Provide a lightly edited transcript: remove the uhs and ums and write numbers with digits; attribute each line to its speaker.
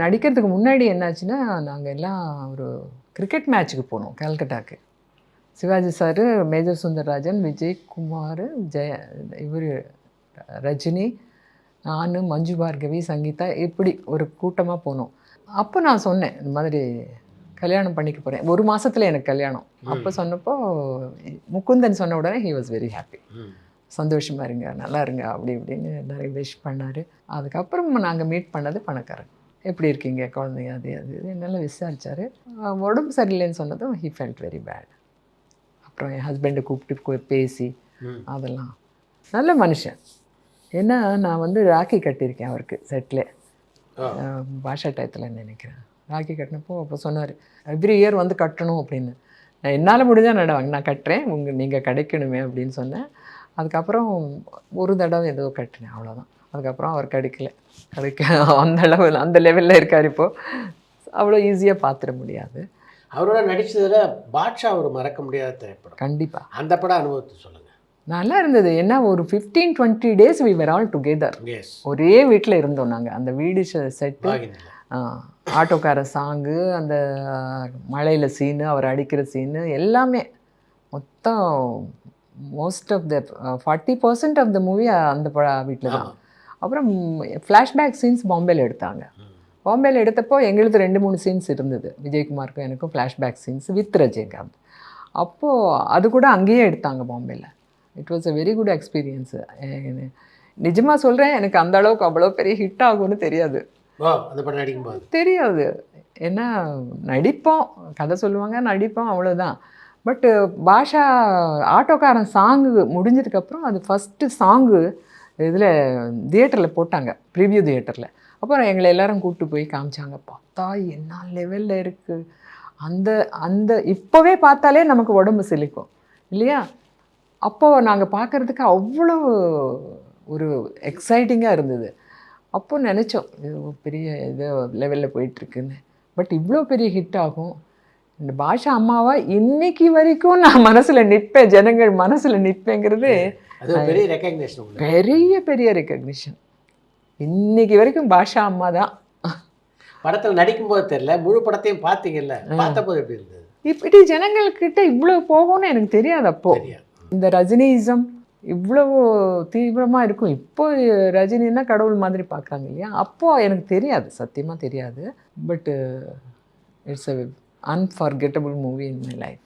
Speaker 1: நடிக்கிறதுக்கு முன்னாடி என்னாச்சுன்னா, நாங்கள் எல்லாம் ஒரு கிரிக்கெட் மேட்ச்சுக்கு போனோம் கல்கட்டாக்கு. சிவாஜி சார், மேஜர் சுந்தரராஜன், விஜய் குமார், இவர் ரஜினி, நான், மஞ்சு பார்கவி, சங்கீதா, இப்படி ஒரு கூட்டமாக போனோம். அப்போ நான் சொன்னேன், இந்த மாதிரி கல்யாணம் பண்ணிக்க போகிறேன். 1 மாதத்தில் எனக்கு கல்யாணம். அப்போ சொன்னப்போ முகுந்தன் சொன்ன உடனே ஹி வாஸ் வெரி ஹாப்பி. சந்தோஷமாக இருங்க, நல்லா இருங்க, அப்படி இப்படின்னு நிறைய விஷ் பண்ணார். அதுக்கப்புறம் நாங்கள் மீட் பண்ணது பணக்காரன். எப்படி இருக்கீங்க, குழந்தைங்க, அது என்னெல்லாம் விசாரித்தார். உடம்பு சரியில்லைன்னு சொன்னதும் ஹி ஃபெல்ட் வெரி பேட். அப்புறம் என் ஹஸ்பண்டை கூப்பிட்டு பேசி அதெல்லாம். நல்ல மனுஷன். ஏன்னா நான் வந்து ராக்கி கட்டியிருக்கேன் அவருக்கு செட்டில், பாஷா டயத்தில் நினைக்கிறேன். ராக்கி கட்டினப்போ அப்போ சொன்னார், எவ்ரி இயர் வந்து கட்டணும் அப்படின்னு. நான் என்னால் முடிஞ்சால் நான் கட்டுறேன், நீங்கள் கிடைக்கணுமே அப்படின்னு சொன்னேன். அதுக்கப்புறம் ஒரு தடவை ஏதோ கட்டினேன், அவ்வளோதான். அதுக்கப்புறம் அவர் கிடைக்க அந்த லெவலில் இருக்கார் இப்போது. அவ்வளோ ஈஸியாக பார்த்துட முடியாது.
Speaker 2: அவரோட நடித்ததில் பாட்ஷா ஒரு மறக்க முடியாத திரைப்படம்.
Speaker 1: கண்டிப்பாக.
Speaker 2: அந்த படம் அனுபவத்தை சொல்லுங்கள்.
Speaker 1: நல்லா இருந்தது. ஏன்னா ஒரு 15-20 days we were all together. ஒரே வீட்டில் இருந்தோம் நாங்கள். அந்த வீடு செட்டு, ஆட்டோக்கார சாங்கு, அந்த மழையில் சீனு, அவர் அடிக்கிற சீனு எல்லாமே மொத்தம் most of the 40% of the movie அந்த வீட்டில் தான். அப்புறம் ஃப்ளாஷ்பேக் சீன்ஸ் பாம்பேயில் எடுத்தாங்க. பாம்பேயில் எடுத்தப்போ எங்களுக்கு 2-3 சீன்ஸ் இருந்தது. விஜயகுமாருக்கும் எனக்கும் ஃப்ளாஷ்பேக் சீன்ஸ் வித் ரஜினிகாந்த். அப்போது அது கூட அங்கேயே எடுத்தாங்க பாம்பேயில். It was a very good experience. நிஜமாக சொல்கிறேன், எனக்கு அந்த அளவுக்கு அவ்வளோ பெரிய ஹிட் ஆகும்னு தெரியாது. தெரியாது. ஏன்னா நடிப்போம், கதை சொல்லுவாங்க, நடிப்போம், அவ்வளோதான். பட்டு பாஷா ஆட்டோக்காரன் சாங்கு முடிஞ்சதுக்கப்புறம் அது ஃபஸ்ட்டு சாங்கு இதில் தியேட்டரில் போட்டாங்க, ப்ரிவ்யூ தியேட்டரில். அப்புறம் எங்களை எல்லோரும் கூப்பிட்டு போய் காமிச்சாங்க. பார்த்தா என்ன லெவலில் இருக்குது. அந்த இப்போவே பார்த்தாலே நமக்கு உடம்பு சிலிக்கும் இல்லையா? அப்போது நாங்கள் பார்க்குறதுக்கு அவ்வளோ ஒரு எக்ஸைட்டிங்காக இருந்தது. அப்போ நினச்சோம், இது பெரிய இது லெவலில் போயிட்டுருக்குன்னு. பட் இவ்வளோ பெரிய ஹிட் ஆகும். இந்த பாஷா அம்மாவா இன்னைக்கு வரைக்கும் நான் மனசில் நிற்பேன், ஜனங்கள் மனசில் நிற்பேங்கிறது
Speaker 2: பெரிய ரெக்கக்னிஷன்.
Speaker 1: பெரிய ரெக்கக்னிஷன். இன்னைக்கு வரைக்கும் பாஷா அம்மா தான்.
Speaker 2: படத்தில் நடிக்கும்போது தெரியல, முழு படத்தையும் பார்த்தீங்கல்ல, பார்த்தபோது எப்படி இருந்தது?
Speaker 1: இப்படி ஜனங்கள்கிட்ட இவ்வளோ போகும்னு எனக்கு தெரியாது. அப்போ இந்த ரஜினிசம் இவ்வளோ தீவிரமாக இருக்கும். இப்போ ரஜினின்னா கடவுள் மாதிரி பார்க்குறாங்க இல்லையா? அப்போது எனக்கு தெரியாது, சத்தியமாக தெரியாது. But it's a unforgettable movie in my life.